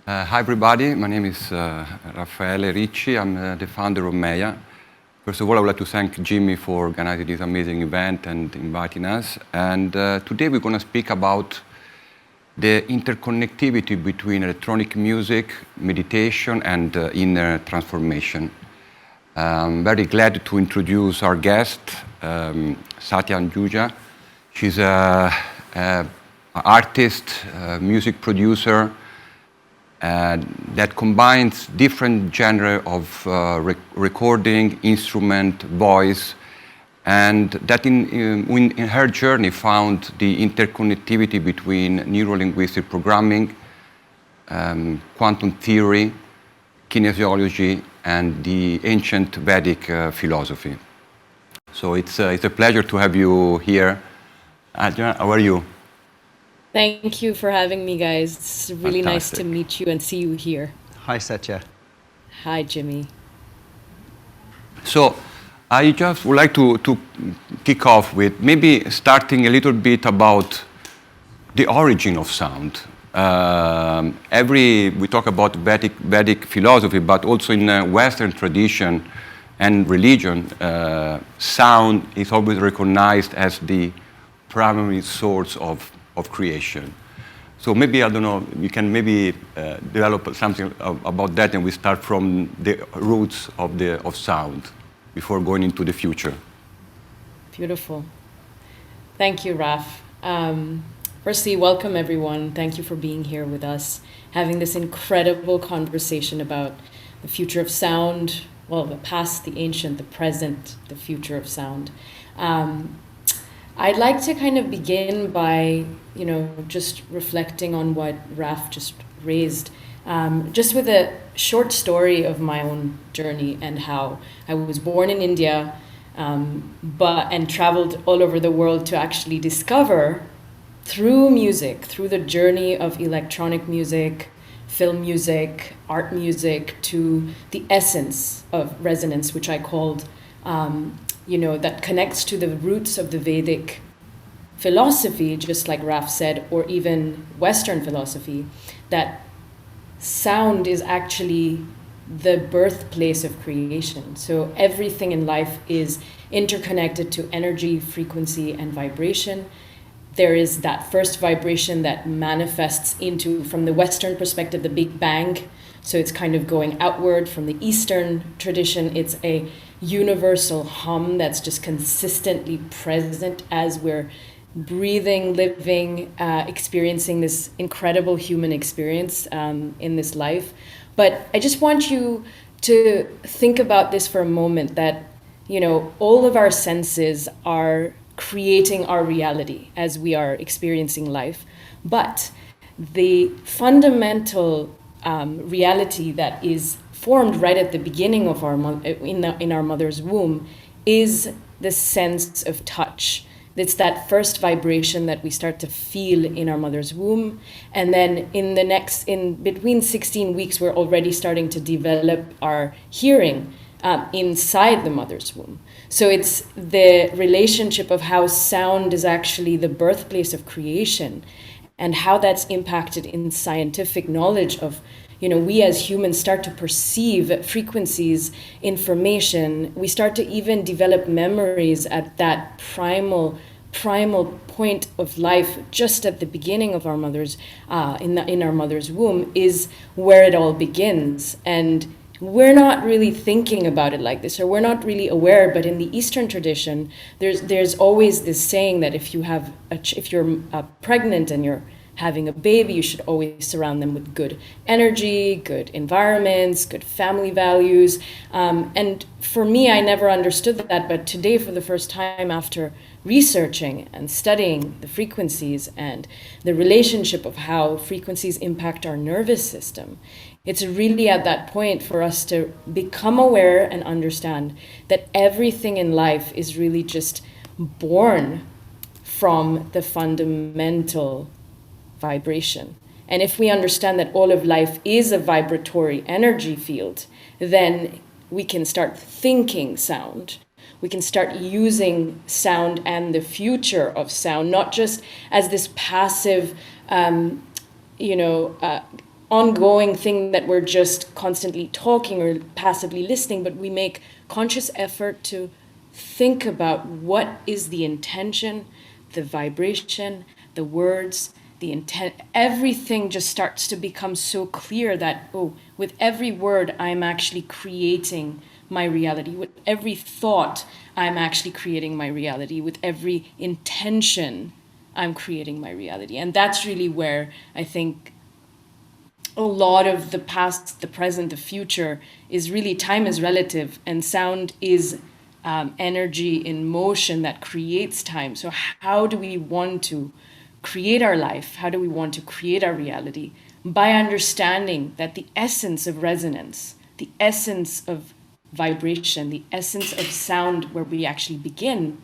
Hi everybody, my name is Ricci. I'm the founder of Meya. First of all, I would like to thank Jimmy for organizing this amazing event and inviting us. And today we're going to speak about the interconnectivity between electronic music, meditation, and inner transformation. I'm very glad to introduce our guest, Satya Hinduja. She's an artist, music producer, that combines different genre of recording, instrument, voice, and that in her journey found the interconnectivity between neuro-linguistic programming, quantum theory, kinesiology, and the ancient Vedic philosophy. So it's a pleasure to have you here. Adja, how are you? Thank you for having me, guys. It's really nice to Fantastic. meet you and see you here. Hi, Satya. Hi, Jimmy. So I just would like to kick off with maybe starting a little bit about the origin of sound. We talk about Vedic philosophy, but also in Western tradition and religion, sound is always recognized as the primary source of creation. So maybe, I don't know, you can maybe develop something about that, and we start from the roots of sound before going into the future. Beautiful. Thank you, Raff. Firstly, welcome everyone. Thank you for being here with us, having this incredible conversation about the future of sound, well, the past, the ancient, the present, the future of sound. I'd like to kind of begin by, just reflecting on what Raff just raised, just with a short story of my own journey and how I was born in India, and traveled all over the world to actually discover through music, through the journey of electronic music, film music, art music, to the essence of resonance, which I called that connects to the roots of the Vedic philosophy, just like Raff said, or even Western philosophy, that sound is actually the birthplace of creation. So everything in life is interconnected to energy, frequency, and vibration. There is that first vibration that manifests into, from the Western perspective, the Big Bang. So it's kind of going outward. From the Eastern tradition, it's a universal hum that's just consistently present as we're breathing, living, experiencing this incredible human experience in this life. But I just want you to think about this for a moment, that, all of our senses are creating our reality as we are experiencing life. But the fundamental reality that is formed right at the beginning of in our mother's womb is the sense of touch. It's that first vibration that we start to feel in our mother's womb, and then in between 16 weeks we're already starting to develop our hearing inside the mother's womb. So it's the relationship of how sound is actually the birthplace of creation, and how that's impacted in scientific knowledge of, we as humans start to perceive frequencies, information. We start to even develop memories at that primal point of life, just at the beginning of our mother's, in our mother's womb, is where it all begins. And we're not really thinking about it like this, or we're not really aware. But in the Eastern tradition, there's always this saying that if you're pregnant and you're having a baby, you should always surround them with good energy, good environments, good family values. And for me, I never understood that. But today, for the first time, after researching and studying the frequencies and the relationship of how frequencies impact our nervous system, it's really at that point for us to become aware and understand that everything in life is really just born from the fundamental vibration. And if we understand that all of life is a vibratory energy field, then we can start thinking sound. We can start using sound and the future of sound, not just as this passive, ongoing thing that we're just constantly talking or passively listening, but we make conscious effort to think about what is the intention, the vibration, the words, the intent, everything just starts to become so clear that, oh, with every word, I'm actually creating my reality. With every thought, I'm actually creating my reality. With every intention, I'm creating my reality. And that's really where I think a lot of the past, the present, the future is really, time is relative, and sound is energy in motion that creates time. So how do we want to create our life? How do we want to create our reality? By understanding that the essence of resonance, the essence of vibration, the essence of sound, where we actually begin,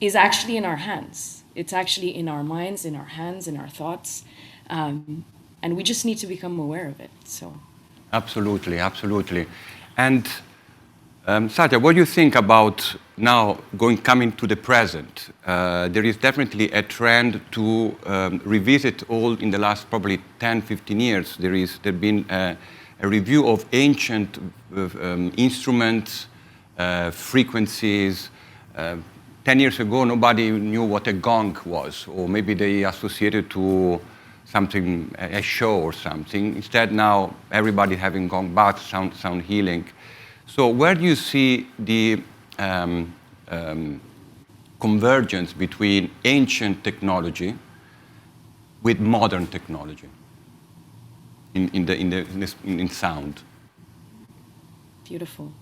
is actually in our hands. It's actually in our minds, in our hands, in our thoughts. And we just need to become aware of it. So, absolutely, absolutely. And Satya, what do you think about now coming to the present? There is definitely a trend to revisit all in the last probably 10, 15 years. There's been a review of ancient instruments, frequencies. 10 years ago, nobody knew what a gong was, or maybe they associated to something, a show or something. Instead, now everybody having gong baths, sound healing. So where do you see the convergence between ancient technology with modern technology in sound? beautiful.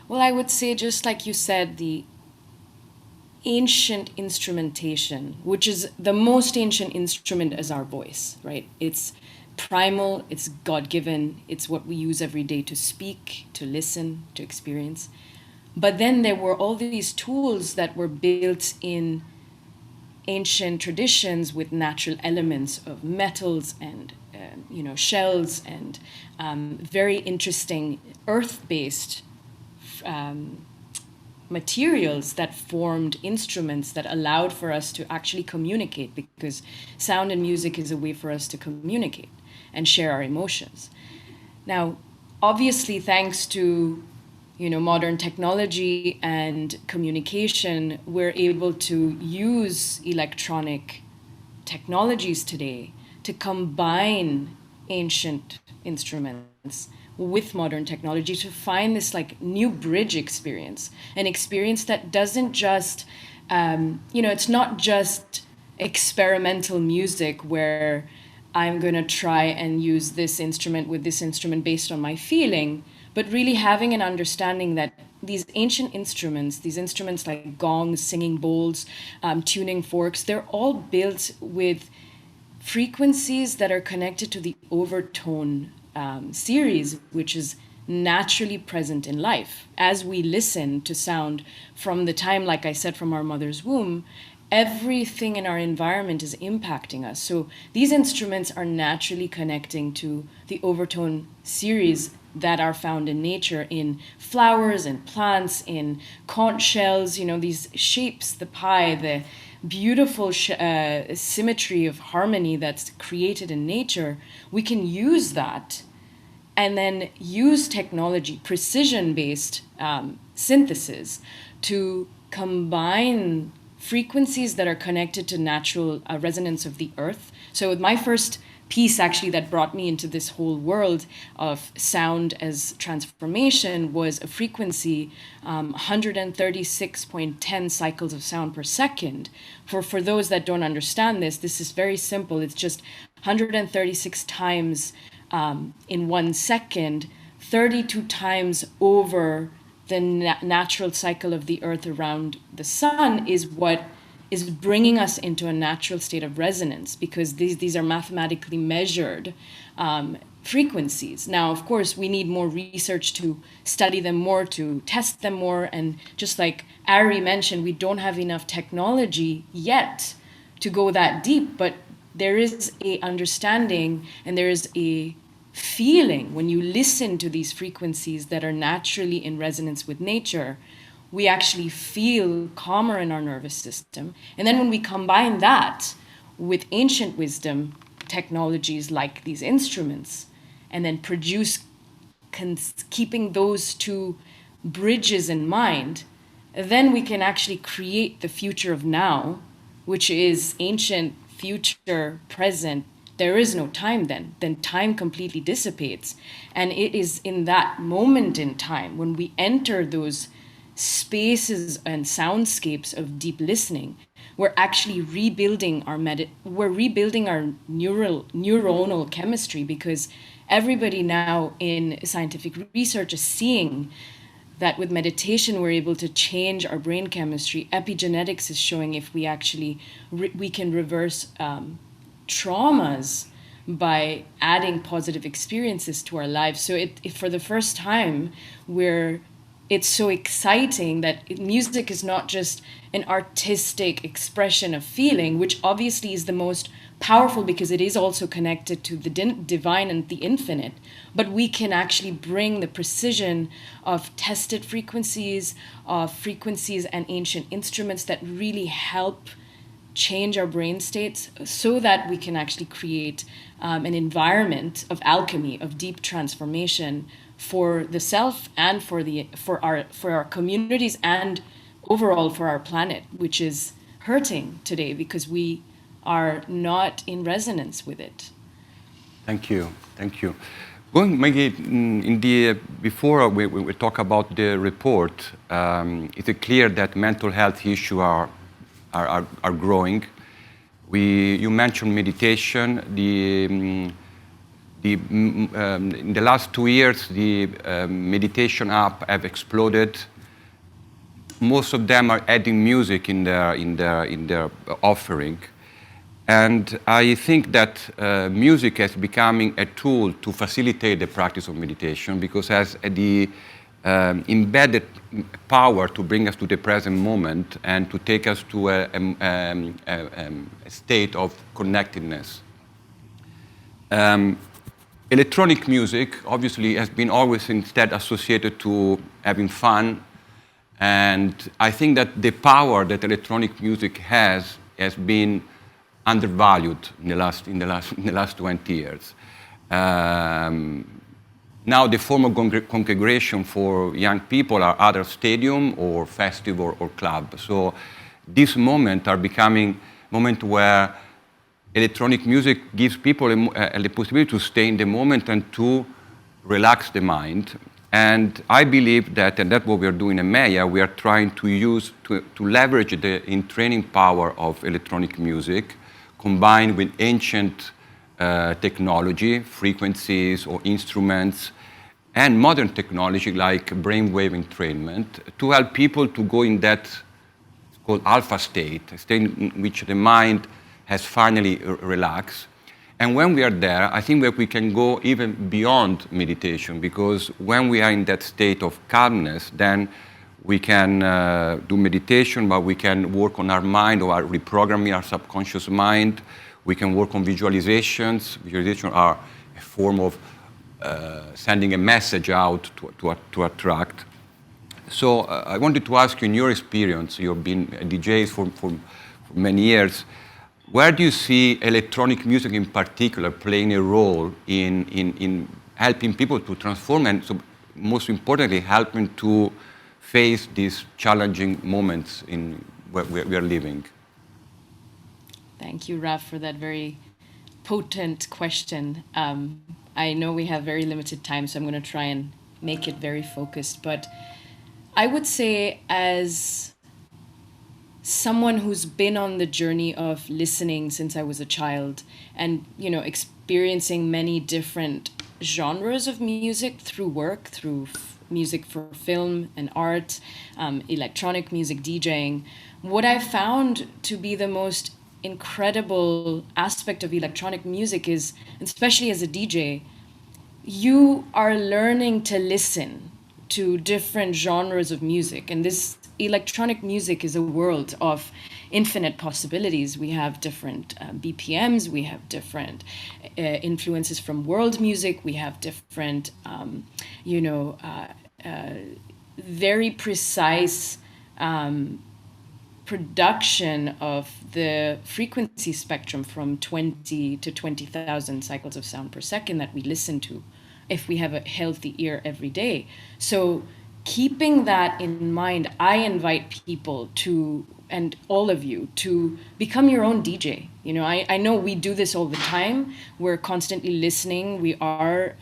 Well, I would say, just like you said, the ancient instrumentation, which is the most ancient instrument, is our voice, right? It's primal, it's God-given, it's what we use every day to speak, to listen, to experience. But then there were all these tools that were built in ancient traditions with natural elements of metals and shells and very interesting earth-based materials that formed instruments that allowed for us to actually communicate, because sound and music is a way for us to communicate and share our emotions. Now, obviously, thanks to modern technology and communication, we're able to use electronic technologies today to combine ancient instruments with modern technology to find this new bridge experience, an experience that doesn't just, it's not just experimental music where I'm going to try and use this instrument with this instrument based on my feeling, but really having an understanding that these ancient instruments, these instruments like gongs, singing bowls, tuning forks, they're all built with frequencies that are connected to the overtone series, which is naturally present in life. As we listen to sound from the time, like I said, from our mother's womb, everything in our environment is impacting us. So these instruments are naturally connecting to the overtone series that are found in nature, in flowers and plants, in conch shells, these shapes, the pie, the beautiful symmetry of harmony that's created in nature. We can use that and then use technology, precision-based synthesis, to combine frequencies that are connected to natural resonance of the earth. So with my first piece actually that brought me into this whole world of sound as transformation was a frequency 136.10 cycles of sound per second. For those that don't understand this is very simple. It's just 136 times in 1 second, 32 times over the natural cycle of the earth around the sun is what is bringing us into a natural state of resonance, because these are mathematically measured frequencies. Now, of course, we need more research to study them more, to test them more, and just like Ari mentioned, we don't have enough technology yet to go that deep, but there is a understanding and there is a feeling when you listen to these frequencies that are naturally in resonance with nature. We actually feel calmer in our nervous system. And then when we combine that with ancient wisdom, technologies like these instruments, and then produce, keeping those two bridges in mind, then we can actually create the future of now, which is ancient, future, present. There is no time then. Then time completely dissipates. And it is in that moment in time when we enter those spaces and soundscapes of deep listening, we're actually rebuilding our neuronal chemistry, because everybody now in scientific research is seeing that with meditation we're able to change our brain chemistry. Epigenetics is showing if we actually we can reverse traumas by adding positive experiences to our lives. So it for the first time, it's so exciting that music is not just an artistic expression of feeling, which obviously is the most powerful because it is also connected to the divine and the infinite, but we can actually bring the precision of tested frequencies, and ancient instruments that really help change our brain states so that we can actually create an environment of alchemy, of deep transformation for the self and for our communities and overall for our planet, which is hurting today because we are not in resonance with it. Thank you. Going maybe before we talk about the report, it's clear that mental health issues are growing. You mentioned meditation. In the last 2 years, the meditation app have exploded. Most of them are adding music in their offering, and I think that music is becoming a tool to facilitate the practice of meditation because it has the embedded power to bring us to the present moment and to take us to a state of connectedness. Electronic music obviously has been always instead associated to having fun, and I think that the power that electronic music has been undervalued in the last 20 years. Now the form of congregation for young people are either stadium or festival or club. So these moments are becoming moments where electronic music gives people the possibility to stay in the moment and to relax the mind. And I believe that, and that's what we are doing in Meya, we are trying to leverage the entraining power of electronic music combined with ancient technology, frequencies or instruments, and modern technology like brainwave entrainment to help people to go in that called alpha state, a state in which the mind has finally relaxed. And when we are there, I think that we can go even beyond meditation, because when we are in that state of calmness, then we can do meditation, but we can work on our mind or reprogramming our subconscious mind. We can work on visualizations. Visualizations are a form of sending a message out to attract. So I wanted to ask you, in your experience, you've been a DJ for many years, where do you see electronic music in particular playing a role in helping people to transform and, so most importantly, helping to face these challenging moments in where we are living? Thank you, Raff, for that very potent question. I know we have very limited time, so I'm going to try and make it very focused. But I would say, as someone who's been on the journey of listening since I was a child and, experiencing many different genres of music through work, through music for film and art, electronic music, DJing, what I found to be the most incredible aspect of electronic music is, especially as a DJ, you are learning to listen to different genres of music. And this electronic music is a world of infinite possibilities. We have different BPMs, we have different influences from world music, we have different, very precise production of the frequency spectrum from 20 to 20,000 cycles of sound per second that we listen to if we have a healthy ear every day. So keeping that in mind, I invite people to, and all of you, to become your own DJ. You know, I know we do this all the time. We're constantly listening. We are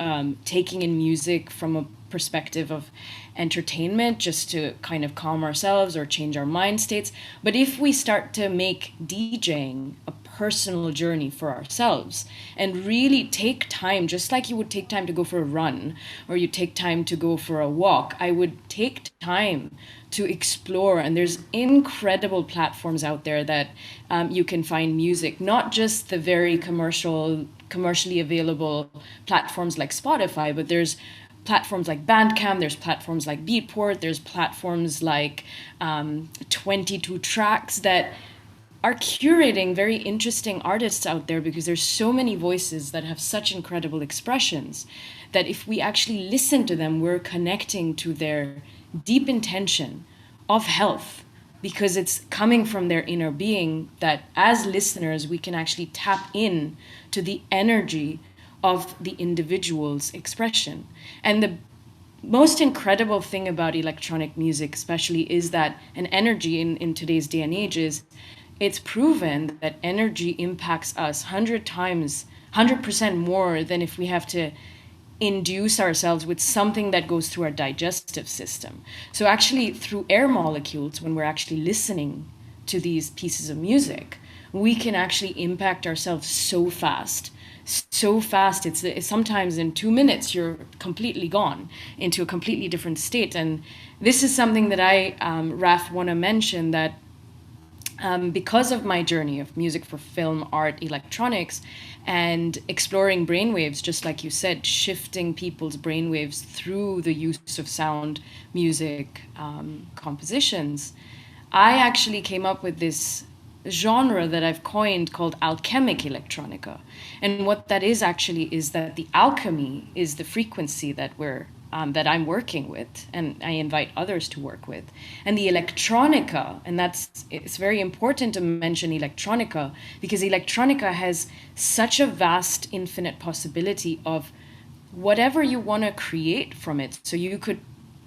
taking in music from a perspective of entertainment just to kind of calm ourselves or change our mind states. But if we start to make DJing a personal journey for ourselves and really take time, just like you would take time to go for a run or you take time to go for a walk, I would take time to explore. And there's incredible platforms out there that you can find music, not just the very commercially available platforms like Spotify, but there's platforms like Bandcamp, there's platforms like Beatport, there's platforms like 22 Tracks that are curating very interesting artists out there, because there's so many voices that have such incredible expressions that if we actually listen to them, we're connecting to their deep intention of health, because it's coming from their inner being, that as listeners, we can actually tap in to the energy of the individual's expression. And the most incredible thing about electronic music especially is that an energy in today's day and age is, it's proven that energy impacts us 100% more than if we have to induce ourselves with something that goes through our digestive system. So actually through air molecules, when we're actually listening to these pieces of music, we can actually impact ourselves so fast. It's sometimes in 2 minutes you're completely gone into a completely different state. And this is something that I, Raff, want to mention, that because of my journey of music for film, art, electronics, and exploring brainwaves, just like you said, shifting people's brainwaves through the use of sound, music, compositions, I actually came up with this genre that I've coined called Alchemic electronica. And what that is actually is that the alchemy is the frequency that that I'm working with, and I invite others to work with. And the electronica, and it's very important to mention electronica, because electronica has such a vast, infinite possibility of whatever you want to create from it. So you could,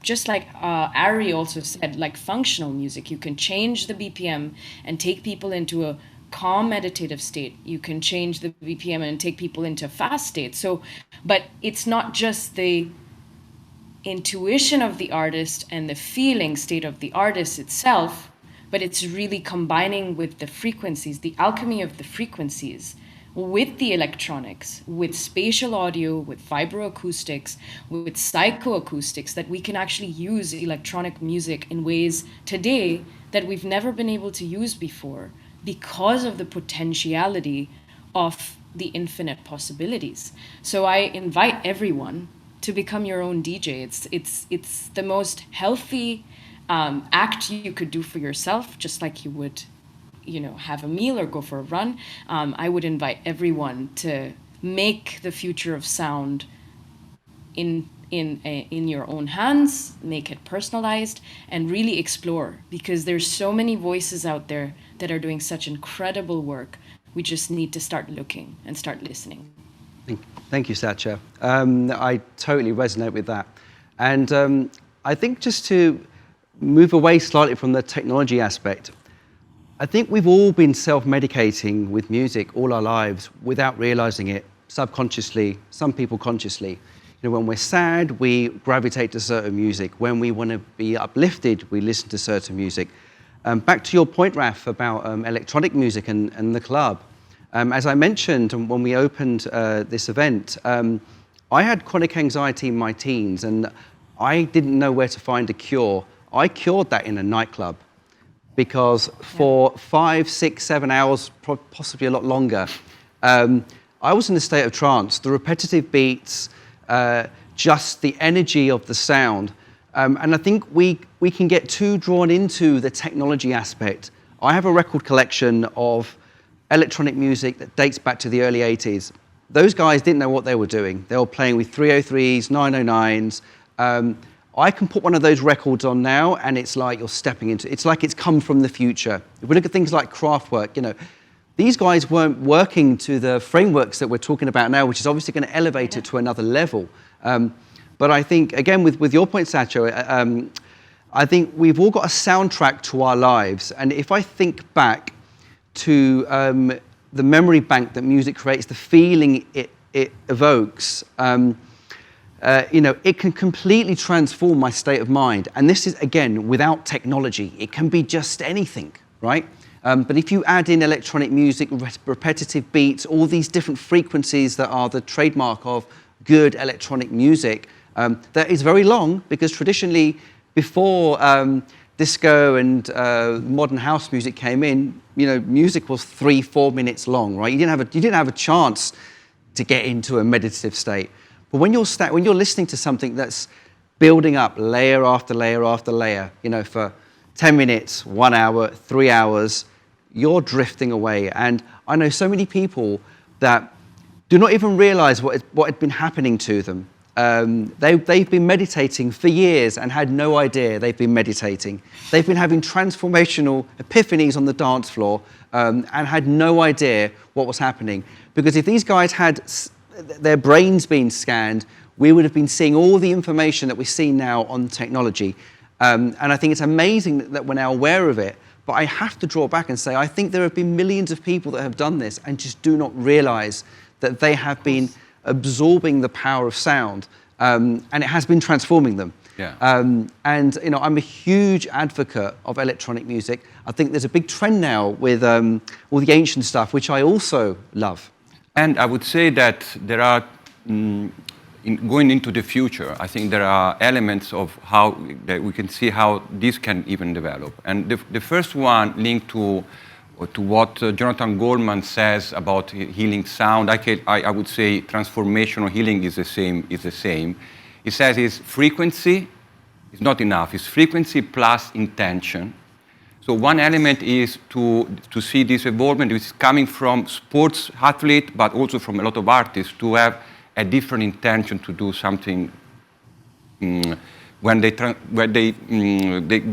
just like Ari also said, like functional music, you can change the BPM and take people into a calm meditative state. You can change the BPM and take people into a fast state. So, but it's not just the intuition of the artist and the feeling state of the artist itself, but it's really combining with the frequencies, the alchemy of the frequencies, with the electronics, with spatial audio, with vibroacoustics, with psychoacoustics, that we can actually use electronic music in ways today that we've never been able to use before, because of the potentiality of the infinite possibilities. So I invite everyone to become your own DJ. It's the most healthy act you could do for yourself, just like you would, have a meal or go for a run. I would invite everyone to make the future of sound in your own hands, make it personalized, and really explore, because there's so many voices out there that are doing such incredible work. We just need to start looking and start listening. Thank you, Satya. I totally resonate with that. And I think just to move away slightly from the technology aspect, I think we've all been self-medicating with music all our lives without realizing it, subconsciously, some people consciously. When we're sad, we gravitate to certain music. When we want to be uplifted, we listen to certain music. Back to your point, Raff, about electronic music and the club. As I mentioned when we opened this event, I had chronic anxiety in my teens, and I didn't know where to find a cure. I cured that in a nightclub, because for 5, 6, 7 hours, possibly a lot longer, I was in a state of trance. The repetitive beats, just the energy of the sound. And I think we can get too drawn into the technology aspect. I have a record collection of electronic music that dates back to the early 80s. Those guys didn't know what they were doing. They were playing with 303s, 909s. I can put one of those records on now, and it's like you're stepping into. It's like it's come from the future. If we look at things like Kraftwerk, these guys weren't working to the frameworks that we're talking about now, which is obviously going to elevate it to another level. But I think, again, with your point, Satya, I think we've all got a soundtrack to our lives. And if I think back to the memory bank that music creates, the feeling it evokes, it can completely transform my state of mind. And this is, again, without technology. It can be just anything, right? But if you add in electronic music, repetitive beats, all these different frequencies that are the trademark of good electronic music, that is very long, because traditionally, before disco and modern house music came in, music was 3-4 minutes long, right? You didn't have a chance to get into a meditative state. But when you're listening to something that's building up layer after layer after layer, for 10 minutes, 1 hour, 3 hours, you're drifting away. And I know so many people that do not even realize what had been happening to them. They've been meditating for years and had no idea they've been meditating. They've been having transformational epiphanies on the dance floor and had no idea what was happening. Because if these guys had their brains been scanned, we would have been seeing all the information that we see now on technology. And I think it's amazing that we're now aware of it. But I have to draw back and say, I think there have been millions of people that have done this and just do not realize that they have been absorbing the power of sound, and it has been transforming them. Yeah. I'm a huge advocate of electronic music. I think there's a big trend now with all the ancient stuff, which I also love. And I would say that there are, going into the future, I think there are elements of how that we can see how this can even develop. And the first one linked to what Jonathan Goldman says about healing sound. I would say transformational healing is the same. He says it's frequency is not enough. It's frequency plus intention. So one element is to see this evolvement, which is coming from sports athlete, but also from a lot of artists, to have a different intention to do something when they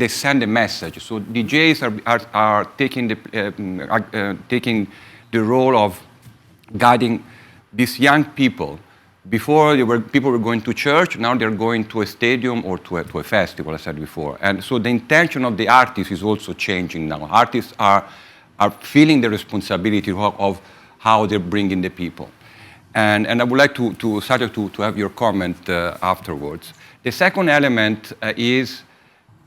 send a message. So DJs are taking the role of guiding these young people. Before people were going to church, now they're going to a stadium or to a festival, I said before. And so the intention of the artist is also changing now. Artists are feeling the responsibility of how they're bringing the people. And I would like to Satya, to have your comment afterwards. The second element is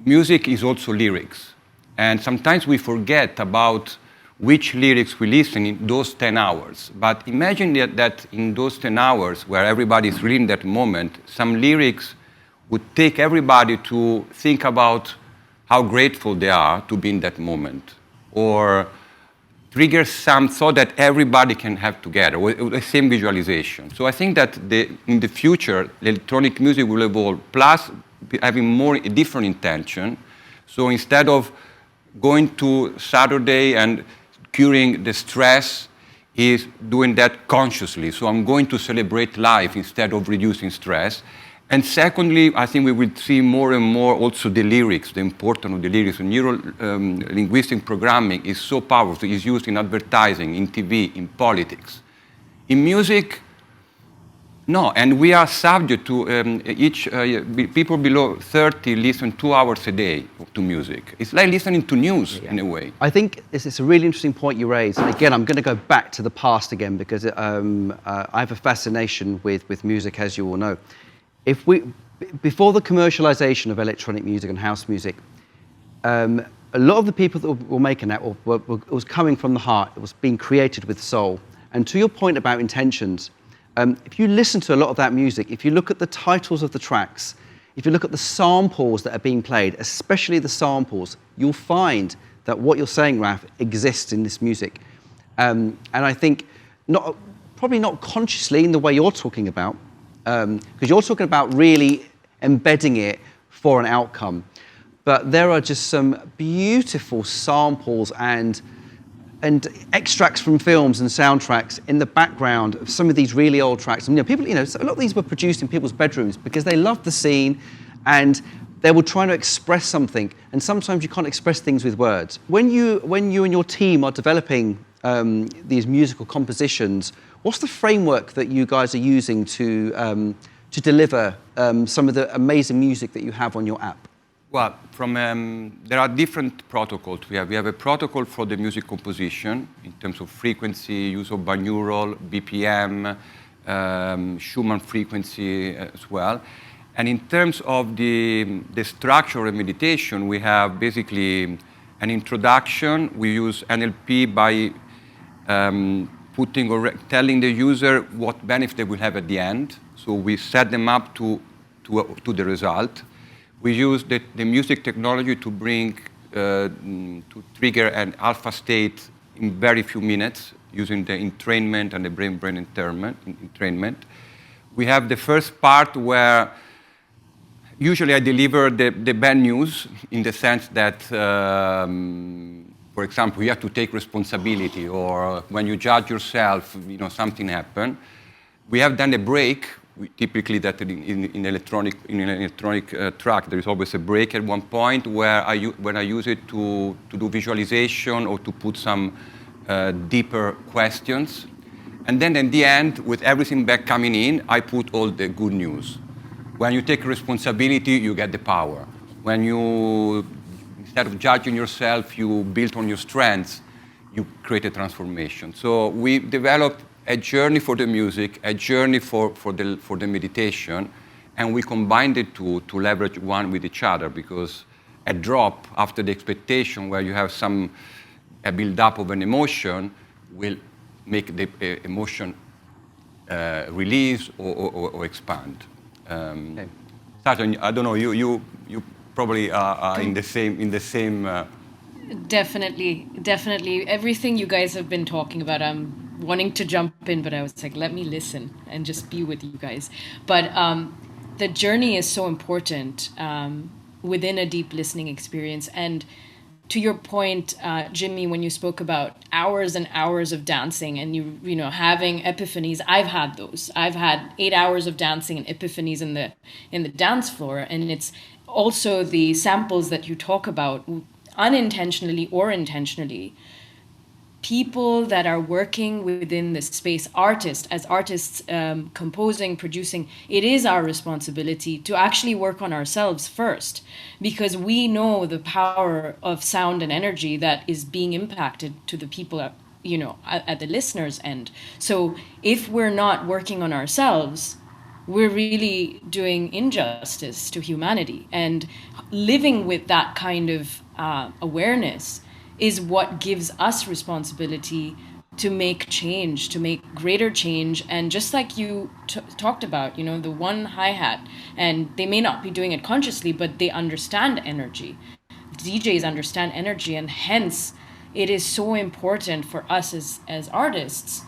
music is also lyrics. And sometimes we forget about which lyrics we listen in those 10 hours. But imagine that in those 10 hours, where everybody is really in that moment, some lyrics would take everybody to think about how grateful they are to be in that moment, or trigger some thought that everybody can have together, with the same visualization. So I think that in the future, electronic music will evolve, plus having a different intention. So instead of going to Saturday and curing the stress, is doing that consciously. So I'm going to celebrate life instead of reducing stress. And secondly, I think we will see more and more also the lyrics, the importance of the lyrics. Neuro-linguistic programming is so powerful. It's used in advertising, in TV, in politics. In music, no. And we are subject to people below 30 listen 2 hours a day to music. It's like listening to news in a way. I think it's a really interesting point you raised. And again, I'm going to go back to the past again, because I have a fascination with music, as you all know. Before the commercialization of electronic music and house music, a lot of the people that were making that was coming from the heart. It was being created with soul. And to your point about intentions, if you listen to a lot of that music, if you look at the titles of the tracks, if you look at the samples that are being played, especially the samples, you'll find that what you're saying, Raff, exists in this music. And I think probably not consciously in the way you're talking about, because you're talking about really embedding it for an outcome. But there are just some beautiful samples and extracts from films and soundtracks in the background of some of these really old tracks. And, people, a lot of these were produced in people's bedrooms because they loved the scene and they will try to express something, and sometimes you can't express things with words. When you and your team are developing these musical compositions, what's the framework that you guys are using to deliver some of the amazing music that you have on your app? Well, there are different protocols. We have a protocol for the music composition in terms of frequency, use of binaural, BPM, Schumann frequency as well. And in terms of the structure of meditation, we have basically an introduction. We use NLP by telling the user what benefits they will have at the end. So we set them up to the result. We use the music technology to to trigger an alpha state in very few minutes using the entrainment and the brain-brain entrainment. We have the first part where usually I deliver the bad news in the sense that, for example, you have to take responsibility, or when you judge yourself, something happened. We have done a break. Typically, that in electronic track, there is always a break at one point when I use it to do visualization or to put some deeper questions. And then in the end, with everything back coming in, I put all the good news. When you take responsibility, you get the power. When you, instead of judging yourself, you build on your strengths, you create a transformation. So we developed a journey for the music, a journey for the meditation, and we combined the two to leverage one with each other, because a drop after the expectation where you have a build-up of an emotion will make the emotion release or expand. Okay. Satya, I don't know, you probably are in the same. Definitely. Everything you guys have been talking about, I'm wanting to jump in, but I was like, let me listen and just be with you guys. But the journey is so important within a deep listening experience. And to your point, Jimmy, when you spoke about hours and hours of dancing and you know having epiphanies, I've had those. I've had 8 hours of dancing and epiphanies in the dance floor, and it's also the samples that you talk about, unintentionally or intentionally. People that are working within this space, artists, composing, producing, it is our responsibility to actually work on ourselves first, because we know the power of sound and energy that is being impacted to the people at the listener's end. So if we're not working on ourselves, we're really doing injustice to humanity. And living with that kind of awareness is what gives us responsibility to make change, to make greater change. And just like you talked about, the one hi-hat, and they may not be doing it consciously, but they understand energy. DJs understand energy, and hence it is so important for us as artists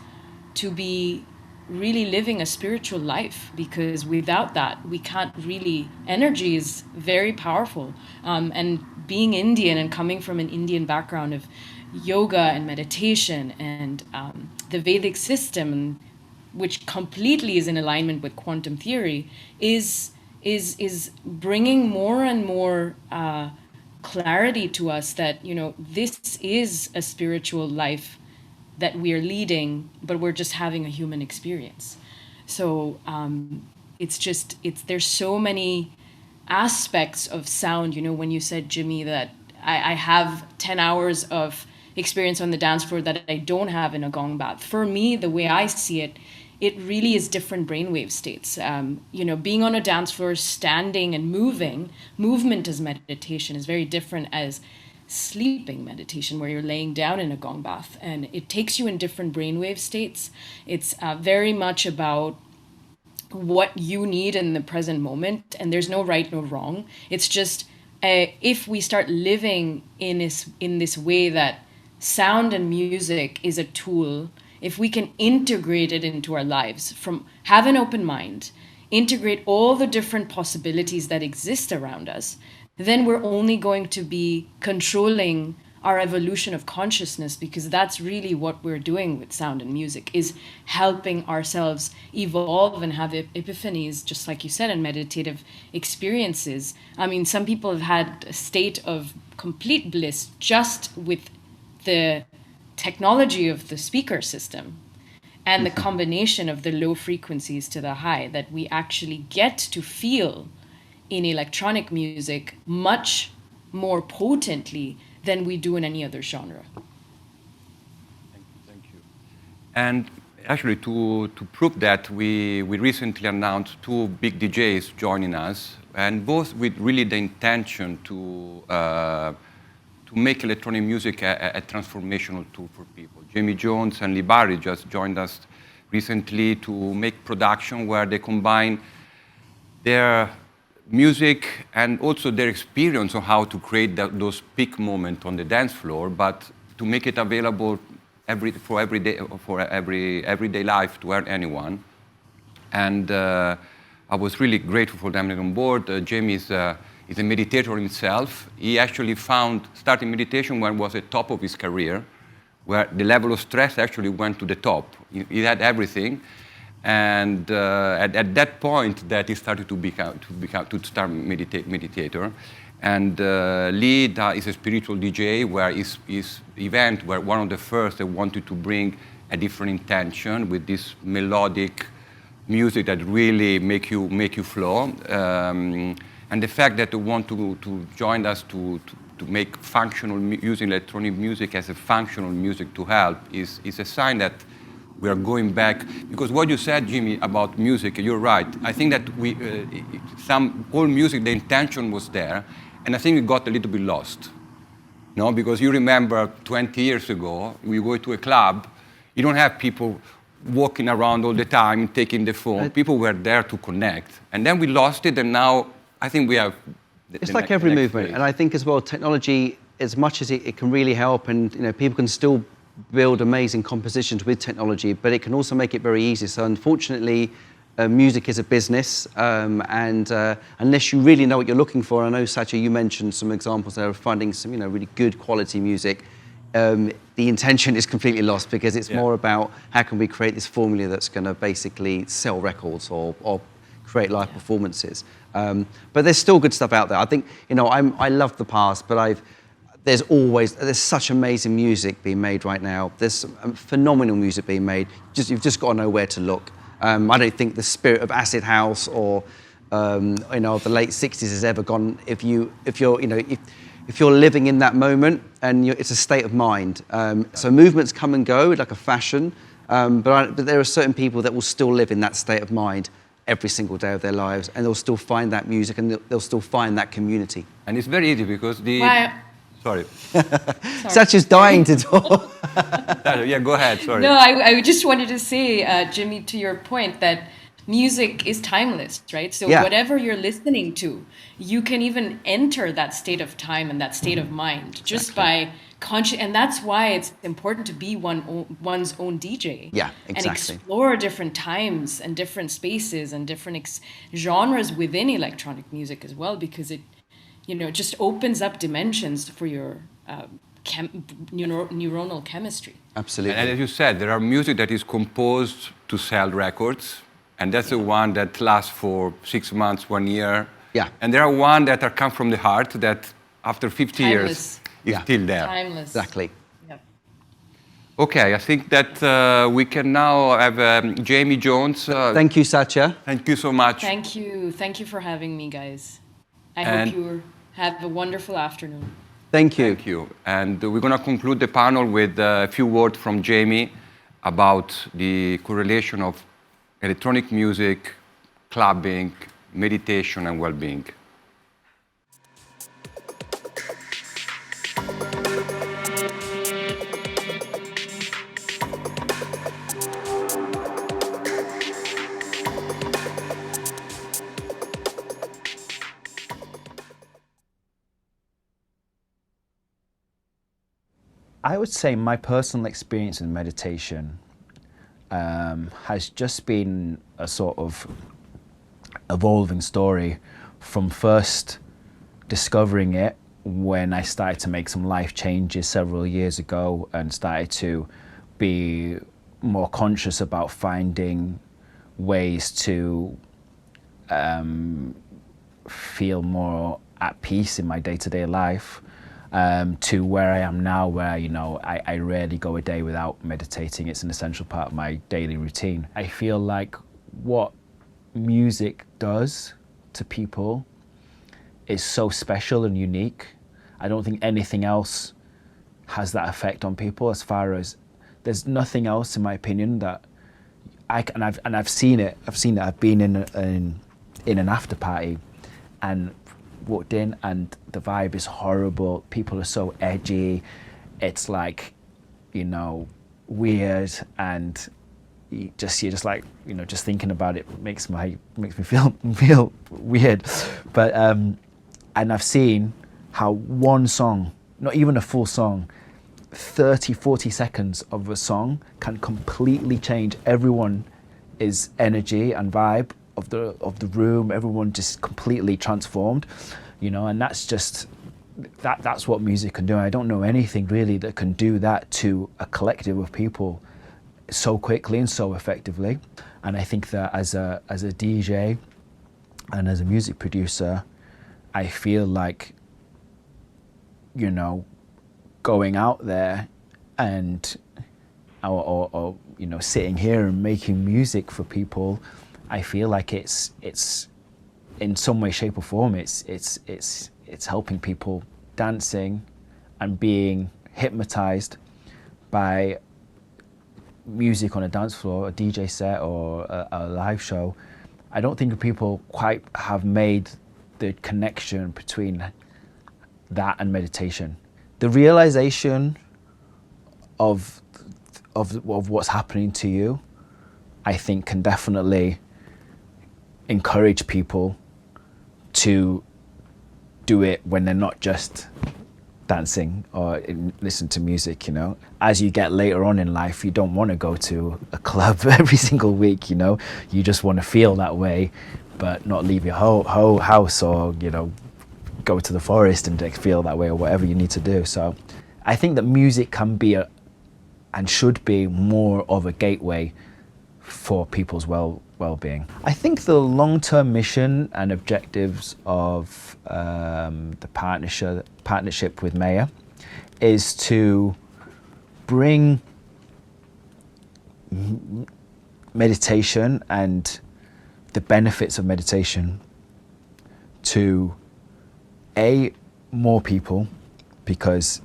to be really living a spiritual life, because without that we can't really. Energy is very powerful, and being Indian and coming from an Indian background of yoga and meditation and the Vedic system, which completely is in alignment with quantum theory, is bringing more and more clarity to us that this is a spiritual life that we are leading, but we're just having a human experience. So there's so many aspects of sound. When you said, Jimmy, that I have 10 hours of experience on the dance floor that I don't have in a gong bath. For me, the way I see it, it really is different brainwave states. Being on a dance floor, standing and movement as meditation is very different as sleeping meditation, where you're laying down in a gong bath, and it takes you in different brainwave states. It's very much about what you need in the present moment, and there's no right, no wrong. It's just if we start living in this way that sound and music is a tool, if we can integrate it into our lives, have an open mind, integrate all the different possibilities that exist around us, then we're only going to be controlling our evolution of consciousness, because that's really what we're doing with sound and music, is helping ourselves evolve and have epiphanies, just like you said, and meditative experiences. I mean, some people have had a state of complete bliss just with the technology of the speaker system and the combination of the low frequencies to the high that we actually get to feel in electronic music much more potently than we do in any other genre. Thank you. And actually, to prove that, we recently announced two big DJs joining us, and both with really the intention to make electronic music a transformational tool for people. Jamie Jones and Lee Barry just joined us recently to make production where they combine their music and also their experience on how to create those peak moments on the dance floor, but to make it available for everyday life to anyone. And I was really grateful for them on board. Jamie is a meditator himself. He actually started meditation when he was at the top of his career, where the level of stress actually went to the top. He had everything. And at that point, that he started to start meditator. And Lee is a spiritual DJ, where his event were one of the first that wanted to bring a different intention with this melodic music that really make you flow. And the fact that they want to join us to make using electronic music as a functional music to help is a sign that we are going back, because what you said, Jimmy, about music, you're right. I think that all music, the intention was there, and I think it got a little bit lost. No, because you remember 20 years ago, we go to a club, you don't have people walking around all the time, taking the phone. People were there to connect, and then we lost it, and now I think we have. It's like every movement, and I think as well, technology, as much as it can really help, and people can still build amazing compositions with technology, but it can also make it very easy. So unfortunately, music is a business, and unless you really know what you're looking for, I know, Satya, you mentioned some examples there of finding some really good quality music. The intention is completely lost, because it's more about how can we create this formula that's going to basically sell records or create live performances. But there's still good stuff out there. I think, I love the past, but there's such amazing music being made right now. There's some phenomenal music being made. You've just got to know where to look. I don't think the spirit of acid house or the late '60s has ever gone. If you're living in that moment, and it's a state of mind. So movements come and go like a fashion, but there are certain people that will still live in that state of mind every single day of their lives, and they'll still find that music, and they'll still find that community. And it's very easy because Sorry. Satya's dying to talk. Yeah, go ahead, sorry. No, I just wanted to say, Jimmy, to your point, that music is timeless, right? So whatever you're listening to, you can even enter that state of time and that state of mind just by conscious. And that's why it's important to be one's own DJ. Yeah, exactly. And explore different times and different spaces and different genres within electronic music as well, because it just opens up dimensions for your neuronal chemistry. Absolutely. And as you said, there are music that is composed to sell records, and that's the one that lasts for 6 months, 1 year. Yeah. And there are one that come from the heart that after 50 years is still there. Timeless. Exactly. Yep. Okay, I think that we can now have Jamie Jones. Thank you, Satya. Thank you so much. Thank you for having me, guys. I hope you have a wonderful afternoon. Thank you. Thank you. And we're going to conclude the panel with a few words from Jamie about the correlation of electronic music, clubbing, meditation, and well-being. I would say my personal experience in meditation has just been a sort of evolving story from first discovering it when I started to make some life changes several years ago and started to be more conscious about finding ways to feel more at peace in my day-to-day life, to where I am now, where I rarely go a day without meditating. It's an essential part of my daily routine. I feel like what music does to people is so special and unique. I don't think anything else has that effect on people. As far as there's nothing else, in my opinion, that I've seen it. I've been in an after party and walked in, and the vibe is horrible. People are so edgy. It's like, weird, and you're just like, just thinking about it makes me feel weird. But and I've seen how one song, not even a full song, 30-40 seconds of a song can completely change everyone's energy and vibe of the room. Everyone just completely transformed, and that's what music can do. I don't know anything really that can do that to a collective of people so quickly and so effectively. And I think that as a DJ and as a music producer, I feel like, going out there and or sitting here and making music for people, I feel like it's in some way, shape or form, it's helping people dancing and being hypnotized by music on a dance floor, a DJ set or a live show. I don't think people quite have made the connection between that and meditation. The realization of what's happening to you, I think, can definitely encourage people to do it when they're not just dancing or listen to music. As you get later on in life, you don't want to go to a club every single week. You just want to feel that way, but not leave your whole house, or go to the forest and feel that way, or whatever you need to do. So I think that music can be and should be more of a gateway for people's well-being. I think the long-term mission and objectives of the partnership with Meya is to bring meditation and the benefits of meditation to more people, because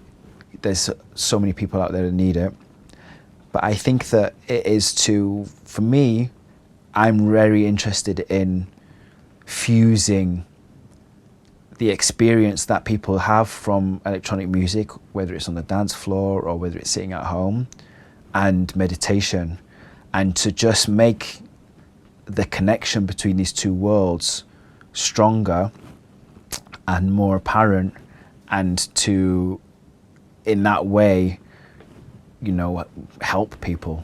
there's so many people out there that need it. But I think that it is for me, I'm very interested in fusing the experience that people have from electronic music, whether it's on the dance floor or whether it's sitting at home, and meditation, and to just make the connection between these two worlds stronger and more apparent, and to, in that way, help people